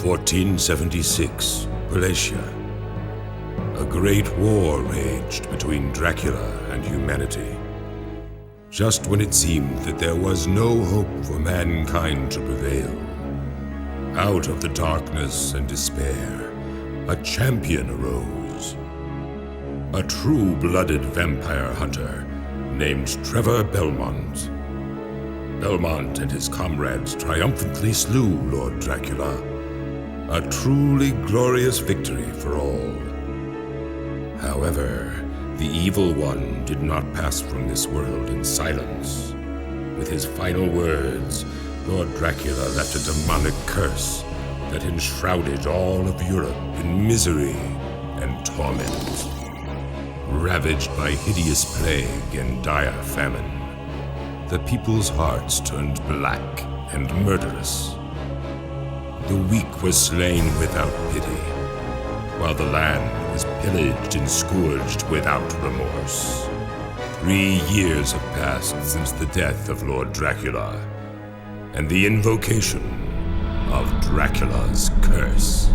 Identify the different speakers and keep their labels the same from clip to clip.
Speaker 1: (1476), Wallachia. A great war raged between Dracula and humanity. Just when it seemed that there was no hope for mankind to prevail, out of the darkness and despair, a champion arose. A true-blooded vampire hunter named Trevor Belmont. Belmont and his comrades triumphantly slew Lord Dracula. A truly glorious victory for all. However, the evil one did not pass from this world in silence. With his final words, Lord Dracula left a demonic curse that enshrouded all of Europe in misery and torment. Ravaged by hideous plague and dire famine, the people's hearts turned black and murderous. The weak were slain without pity, while the land was pillaged and scourged without remorse. 3 years have passed since the death of Lord Dracula, and the invocation of Dracula's curse.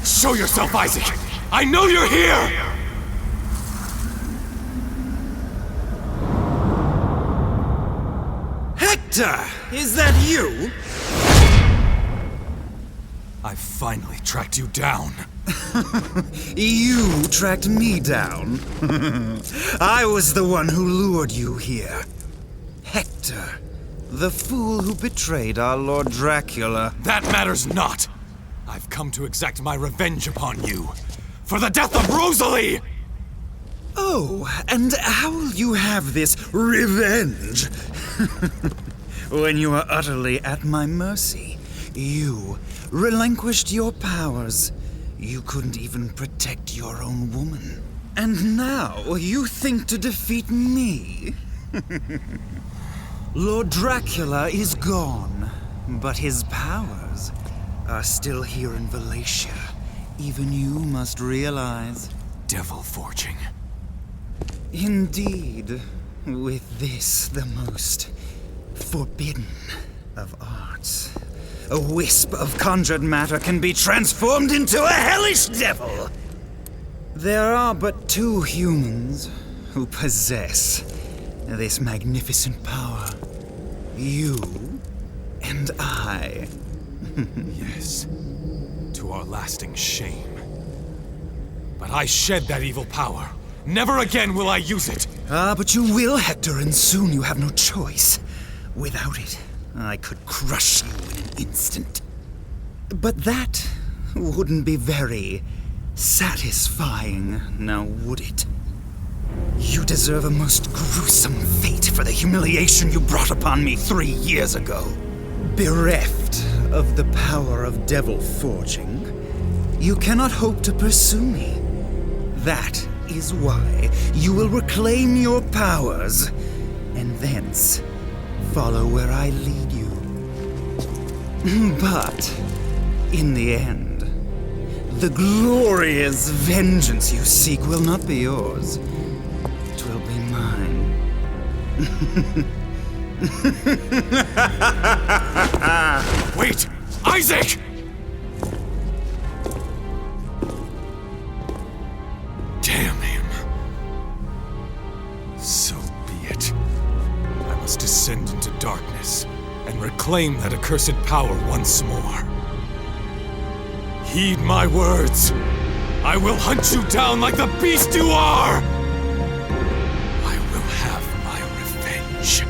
Speaker 2: Show yourself, Isaac! I know you're here!
Speaker 3: Hector! Is that you?
Speaker 2: I finally tracked you down.
Speaker 3: You tracked me down? I was the one who lured you here. Hector, the fool who betrayed our Lord Dracula.
Speaker 2: That matters not! I've come to exact my revenge upon you, for the death of Rosalie!
Speaker 3: Oh, and how will you have this revenge? When you are utterly at my mercy, you relinquished your powers. You couldn't even protect your own woman. And now you think to defeat me? Lord Dracula is gone, but his powers are still here in Wallachia. Even you must realize.
Speaker 2: Devil forging.
Speaker 3: Indeed, with this the most forbidden of arts, a wisp of conjured matter can be transformed into a hellish devil. There are but 2 humans who possess this magnificent power. You and I.
Speaker 2: Yes, to our lasting shame. But I shed that evil power. Never again will I use it!
Speaker 3: Ah, but you will, Hector, and soon you have no choice. Without it, I could crush you in an instant. But that wouldn't be very satisfying, now would it? You deserve a most gruesome fate for the humiliation you brought upon me 3 years ago. Bereft of the power of devil forging, you cannot hope to pursue me. That is why you will reclaim your powers, and thence follow where I lead you. But, in the end, the glorious vengeance you seek will not be yours. It will be mine.
Speaker 2: Wait! Isaac! Damn him. So be it. I must descend into darkness and reclaim that accursed power once more. Heed my words. I will hunt you down like the beast you are! I will have my revenge.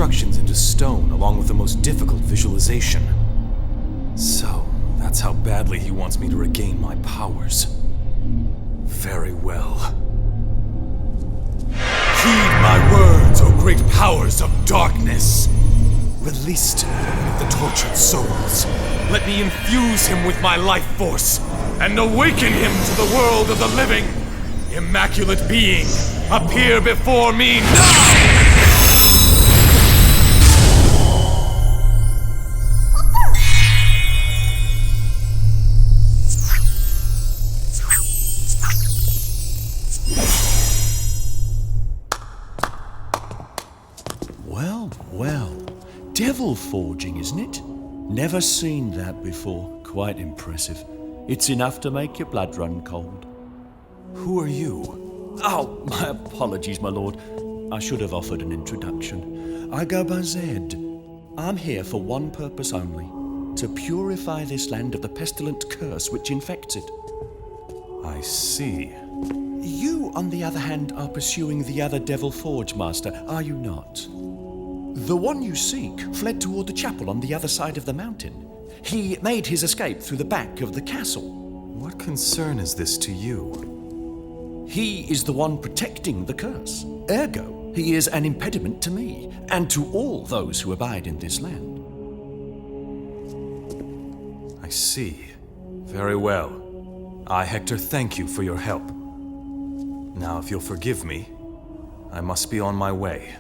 Speaker 2: instructions into stone along with the most difficult visualization. So, that's how badly he wants me to regain my powers. Very well. Heed my words, O great powers of darkness! Release to me one of the tortured souls. Let me infuse him with my life force and awaken him to the world of the living. Immaculate being, appear before me now!
Speaker 4: Well, devil forging, isn't it? Never seen that before. Quite impressive. It's enough to make your blood run cold.
Speaker 2: Who are you?
Speaker 4: Oh, my apologies, my lord. I should have offered an introduction. I go by Zed. I'm here for one purpose only. To purify this land of the pestilent curse which infects it.
Speaker 2: I see.
Speaker 4: You, on the other hand, are pursuing the other Devil Forge Master, are you not? The one you seek fled toward the chapel on the other side of the mountain. He made his escape through the back of the castle.
Speaker 2: What concern is this to you?
Speaker 4: He is the one protecting the curse. Ergo, he is an impediment to me, and to all those who abide in this land.
Speaker 2: I see. Very well. I, Hector, thank you for your help. Now, if you'll forgive me, I must be on my way.